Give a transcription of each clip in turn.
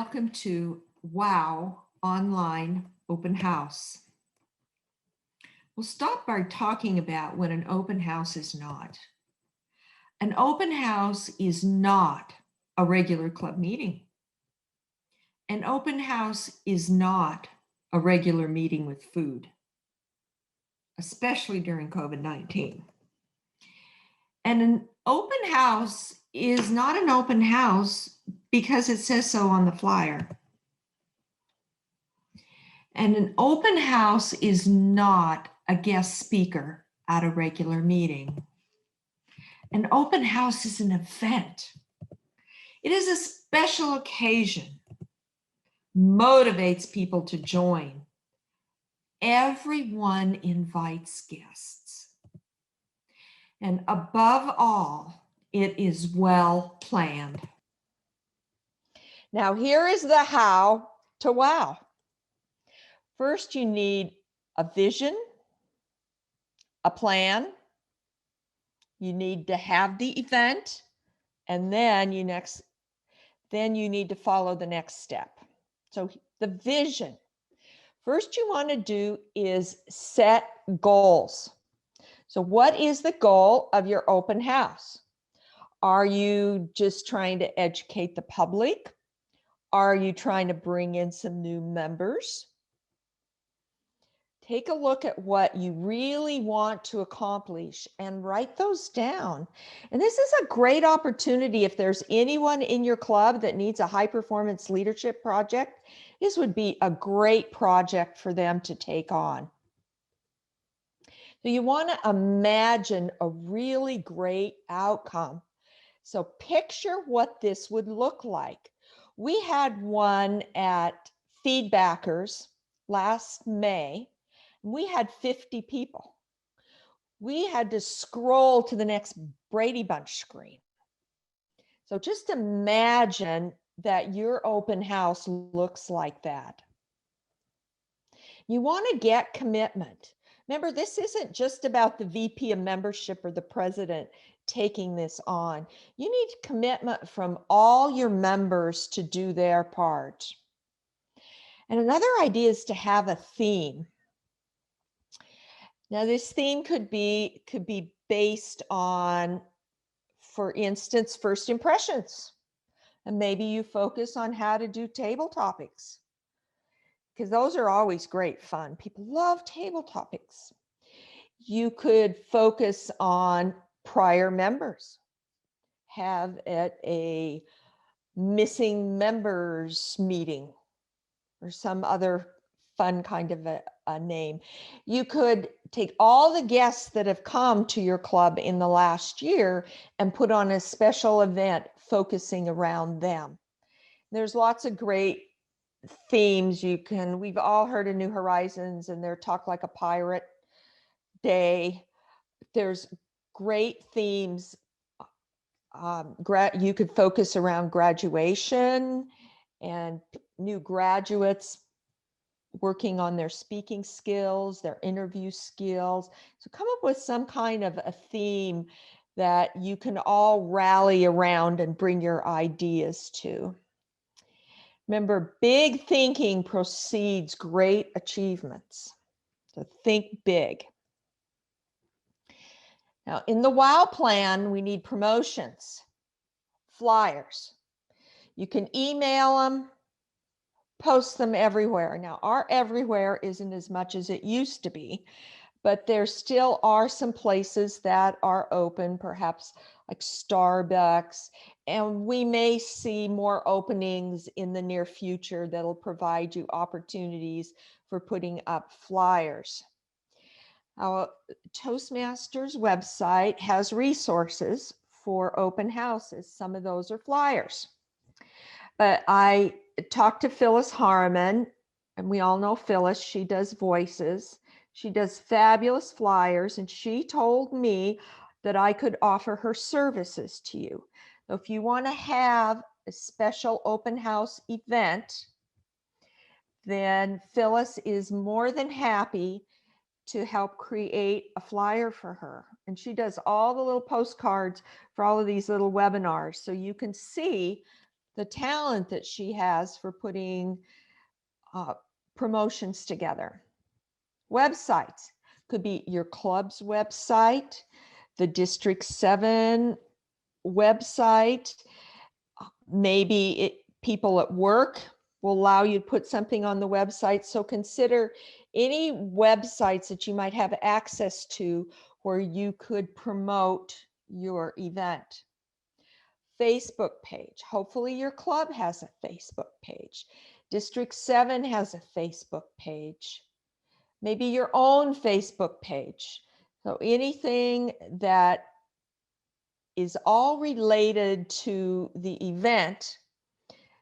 welcome to WOW Online Open House. We'll start by talking about what an open house is not. An open house is not a regular club meeting. An open house is not a regular meeting with food, especially during COVID-19. And an open house is not an open house because it says so on the flyer. And an open house is not a guest speaker at a regular meeting. An open house is an event. It is a special occasion, motivates people to join. Everyone invites guests. And above all, it is well planned. Now here is the how to WOW. First, you need a vision, a plan. You need to have the event, and then you need to follow the next step. So the vision. First you want to do is set goals. So what is the goal of your open house? Are you just trying to educate the public? Are you trying to bring in some new members? Take a look at what you really want to accomplish and write those down. And this is a great opportunity if there's anyone in your club that needs a high performance leadership project. This would be a great project for them to take on. So you want to imagine a really great outcome. So picture what this would look like. We had one at Feedbackers last May. We had 50 people. We had to scroll to the next Brady Bunch screen. So just imagine that your open house looks like that. You want to get commitment. Remember, this isn't just about the VP of membership or the president taking this on. You need commitment from all your members to do their part. And another idea is to have a theme. Now, this theme could be based on, for instance, first impressions. And maybe you focus on how to do table topics, because those are always great fun. People love table topics. You could focus on prior members. Have it a missing members meeting or some other fun kind of a name. You could take all the guests that have come to your club in the last year and put on a special event focusing around them. There's lots of great themes. We've all heard of New Horizons and their Talk Like a Pirate Day. There's great themes. You could focus around graduation and new graduates working on their speaking skills, their interview skills. So come up with some kind of a theme that you can all rally around and bring your ideas to. Remember, big thinking precedes great achievements. So think big. Now, in the WOW plan, we need promotions, flyers. You can email them, post them everywhere. Now, our everywhere isn't as much as it used to be, but there still are some places that are open, perhaps like Starbucks, and we may see more openings in the near future that'll provide you opportunities for putting up flyers. Our Toastmasters website has resources for open houses. Some of those are flyers. But I talked to Phyllis Harmon, and we all know Phyllis. She does voices. She does fabulous flyers, and she told me that I could offer her services to you. So if you want to have a special open house event, then Phyllis is more than happy to help create a flyer for her. And she does all the little postcards for all of these little webinars. So you can see the talent that she has for putting promotions together. Websites could be your club's website, the District 7 website. Maybe people at work will allow you to put something on the website. So consider any websites that you might have access to where you could promote your event. Facebook page. Hopefully your club has a Facebook page. District 7 has a Facebook page. Maybe your own Facebook page. So anything that is all related to the event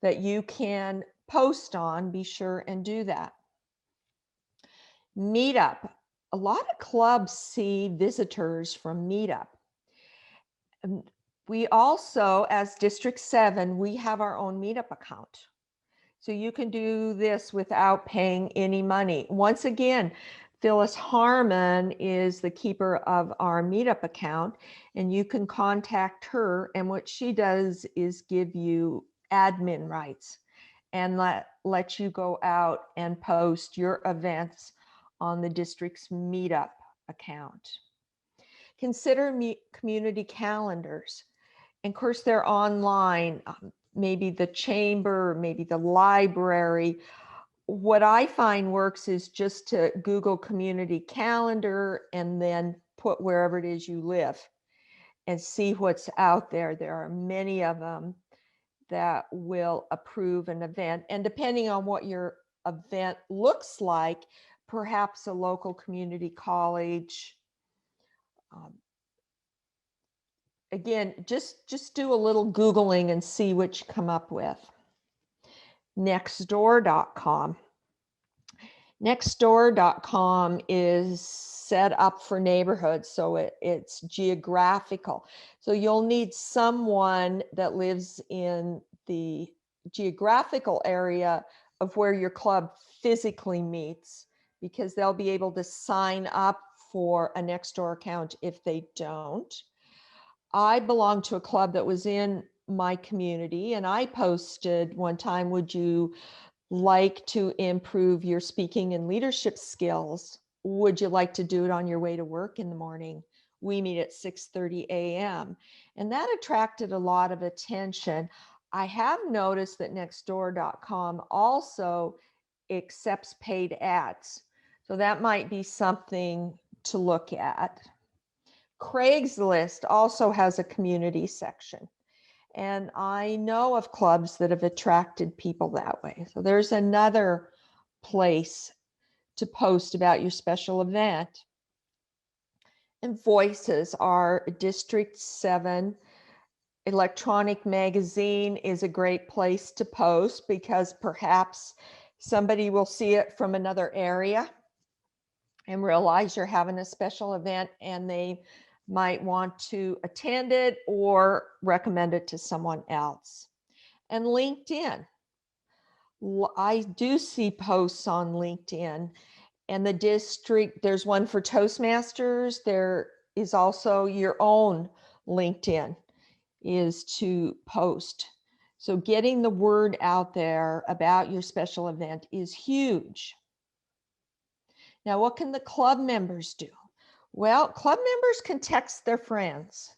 that you can post on, be sure and do that. Meetup. A lot of clubs see visitors from Meetup. We also, as District 7, we have our own Meetup account. So you can do this without paying any money. Once again, Phyllis Harmon is the keeper of our Meetup account, and you can contact her. And what she does is give you admin rights and let you go out and post your events on the district's Meetup account. Consider community calendars. And of course, they're online. Maybe the chamber, maybe the library. What I find works is just to Google community calendar and then put wherever it is you live and see what's out there. There are many of them that will approve an event. And depending on what your event looks like, perhaps a local community college. Again, just do a little Googling and see what you come up with. Nextdoor.com. Nextdoor.com is set up for neighborhoods, so it's geographical. So you'll need someone that lives in the geographical area of where your club physically meets, because they'll be able to sign up for a Nextdoor account if they don't. I belong to a club that was in my community, and I posted one time, would you like to improve your speaking and leadership skills? Would you like to do it on your way to work in the morning? We meet at 6:30 a.m. And that attracted a lot of attention. I have noticed that Nextdoor.com also accepts paid ads. So that might be something to look at. Craigslist also has a community section. And I know of clubs that have attracted people that way. So there's another place to post about your special event. And Voices, our District 7 electronic magazine, is a great place to post because perhaps somebody will see it from another area and realize you're having a special event, and they might want to attend it or recommend it to someone else. And LinkedIn. I do see posts on LinkedIn, and the district, there's one for Toastmasters. There is also your own LinkedIn is to post. So getting the word out there about your special event is huge. Now, what can the club members do? Well, club members can text their friends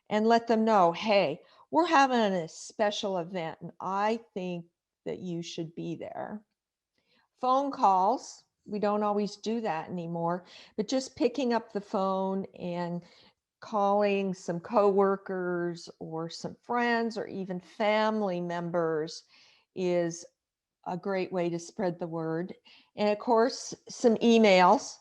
and let them know, hey, we're having a special event and I think that you should be there. Phone calls, we don't always do that anymore, but just picking up the phone and calling some coworkers or some friends or even family members is a great way to spread the word. And of course, some emails,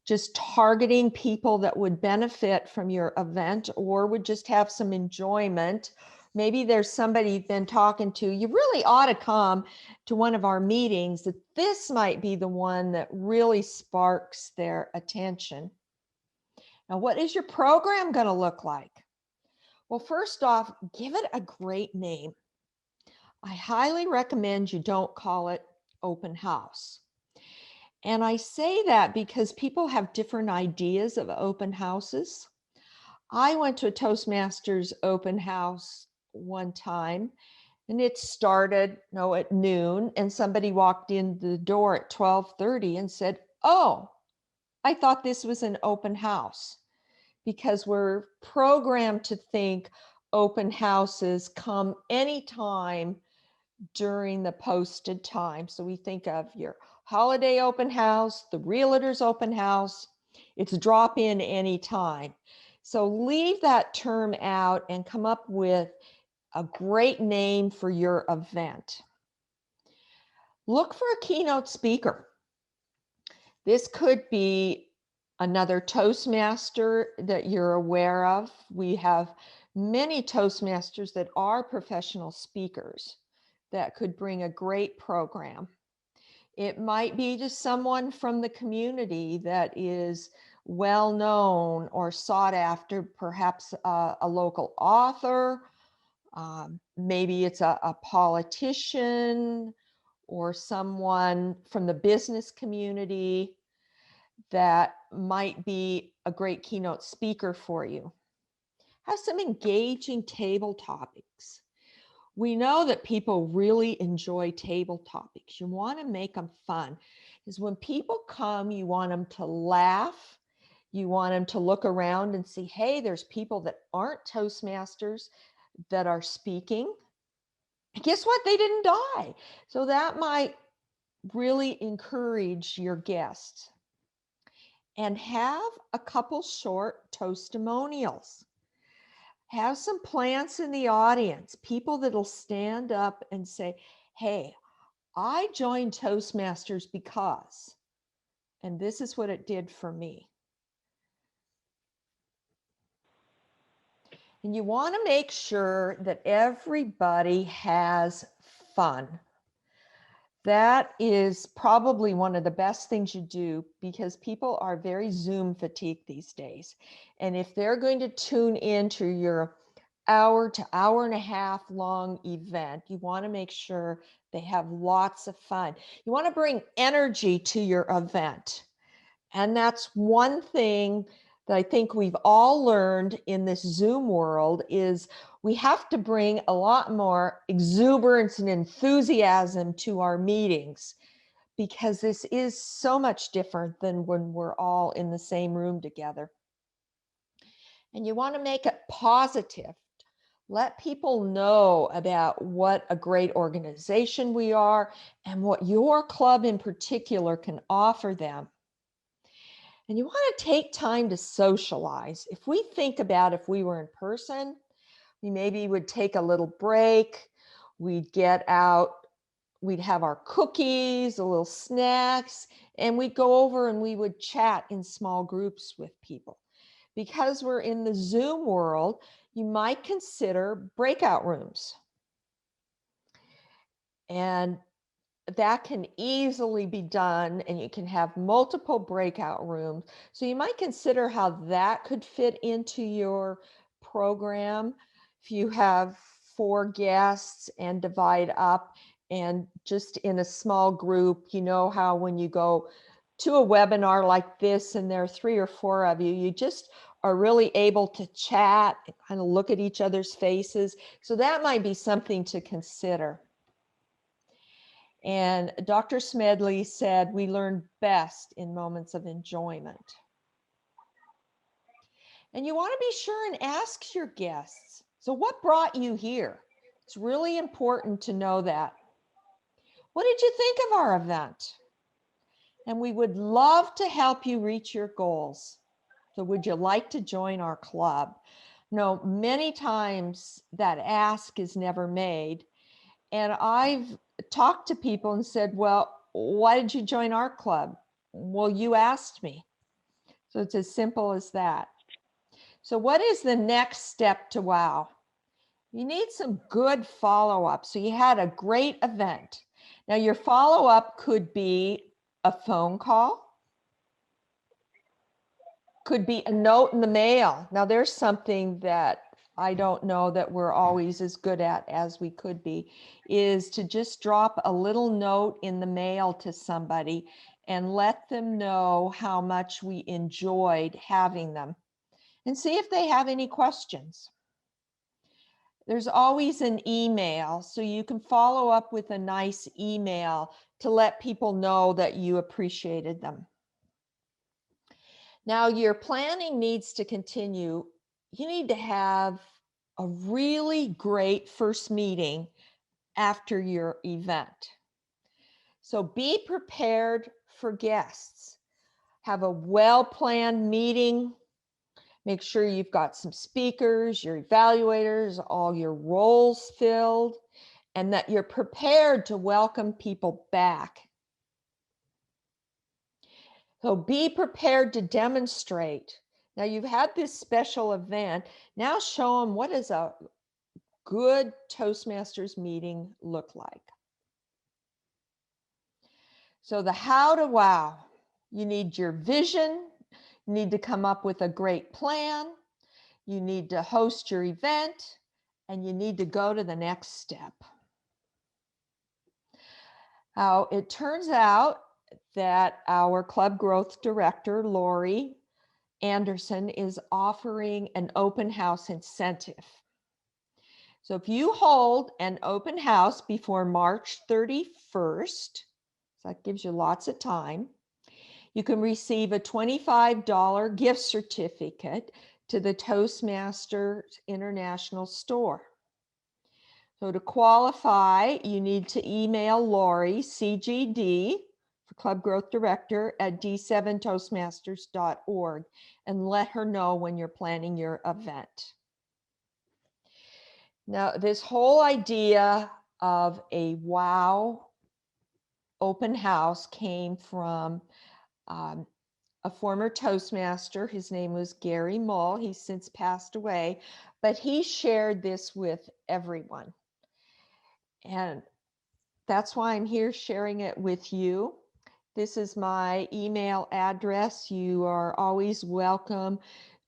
just targeting people that would benefit from your event or would just have some enjoyment. Maybe there's somebody you've been talking to, you really ought to come to one of our meetings, that this might be the one that really sparks their attention. Now, what is your program going to look like? Well, first off, give it a great name. I highly recommend you don't call it open house. And I say that because people have different ideas of open houses. I went to a Toastmasters open house one time, And it started, at noon, and somebody walked in the door at 12:30 and said, "Oh, I thought this was an open house," because we're programmed to think open houses come anytime during the posted time. So we think of your holiday open house, the realtor's open house, it's drop in anytime. So leave that term out and come up with a great name for your event. Look for a keynote speaker. This could be another Toastmaster that you're aware of. We have many Toastmasters that are professional speakers that could bring a great program. It might be just someone from the community that is well known or sought after, perhaps a local author. Maybe it's a politician or someone from the business community that might be a great keynote speaker for you. Have some engaging table topics. We know that people really enjoy table topics. You want to make them fun, because when people come, you want them to laugh. You want them to look around and see, hey, there's people that aren't Toastmasters that are speaking. Guess what? They didn't die. So that might really encourage your guests. And have a couple short testimonials. Have some plants in the audience, people that'll stand up and say, hey, I joined Toastmasters because, and this is what it did for me. And you want to make sure that everybody has fun. That is probably one of the best things you do, because people are very Zoom fatigued these days. And if they're going to tune into your hour to hour and a half long event, you want to make sure they have lots of fun. You want to bring energy to your event. And that's one thing that I think we've all learned in this Zoom world is we have to bring a lot more exuberance and enthusiasm to our meetings, because this is so much different than when we're all in the same room together. And you want to make it positive. Let people know about what a great organization we are and what your club in particular can offer them. And you want to take time to socialize. If we think about if we were in person, we maybe would take a little break. We'd get out, we'd have our cookies, a little snacks, and we'd go over and we would chat in small groups with people. Because we're in the Zoom world, you might consider breakout rooms. And that can easily be done, and you can have multiple breakout rooms. So you might consider how that could fit into your program. If you have 4 guests and divide up and just in a small group, you know how when you go to a webinar like this and there are 3 or 4 of you, you just are really able to chat and kind of look at each other's faces. So that might be something to consider. And Dr. Smedley said, we learn best in moments of enjoyment. And you want to be sure and ask your guests, so what brought you here? It's really important to know that. What did you think of our event? And we would love to help you reach your goals. So would you like to join our club? No, many times that ask is never made. And I've talked to people and said, well, why did you join our club? Well, you asked me. So it's as simple as that. So what is the next step to wow? You need some good follow-up. So you had a great event. Now your follow-up could be a phone call, could be a note in the mail. Now there's something that I don't know that we're always as good at as we could be, is to just drop a little note in the mail to somebody and let them know how much we enjoyed having them and see if they have any questions. There's always an email, so you can follow up with a nice email to let people know that you appreciated them. Now, your planning needs to continue. You need to have a really great first meeting after your event. So be prepared for guests. Have a well-planned meeting. Make sure you've got some speakers, your evaluators, all your roles filled, and that you're prepared to welcome people back. So be prepared to demonstrate. Now you've had this special event. Now show them what does a good Toastmasters meeting look like. So the how to wow, you need your vision, you need to come up with a great plan, you need to host your event, and you need to go to the next step. Now, it turns out that our club growth director, Lori Anderson, is offering an open house incentive. So if you hold an open house before March 31st, so that gives you lots of time, you can receive a $25 gift certificate to the Toastmasters International Store. So to qualify, you need to email Lori, CGD, for Club Growth Director, at d7toastmasters.org and let her know when you're planning your event. Now, this whole idea of a wow open house came from a former Toastmaster. His name was Gary Mull. He's since passed away, but he shared this with everyone. And that's why I'm here sharing it with you. This is my email address. You are always welcome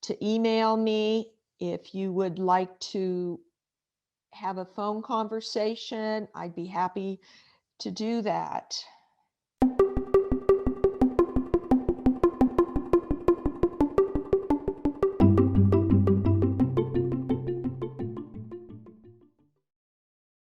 to email me if you would like to have a phone conversation. I'd be happy to do that.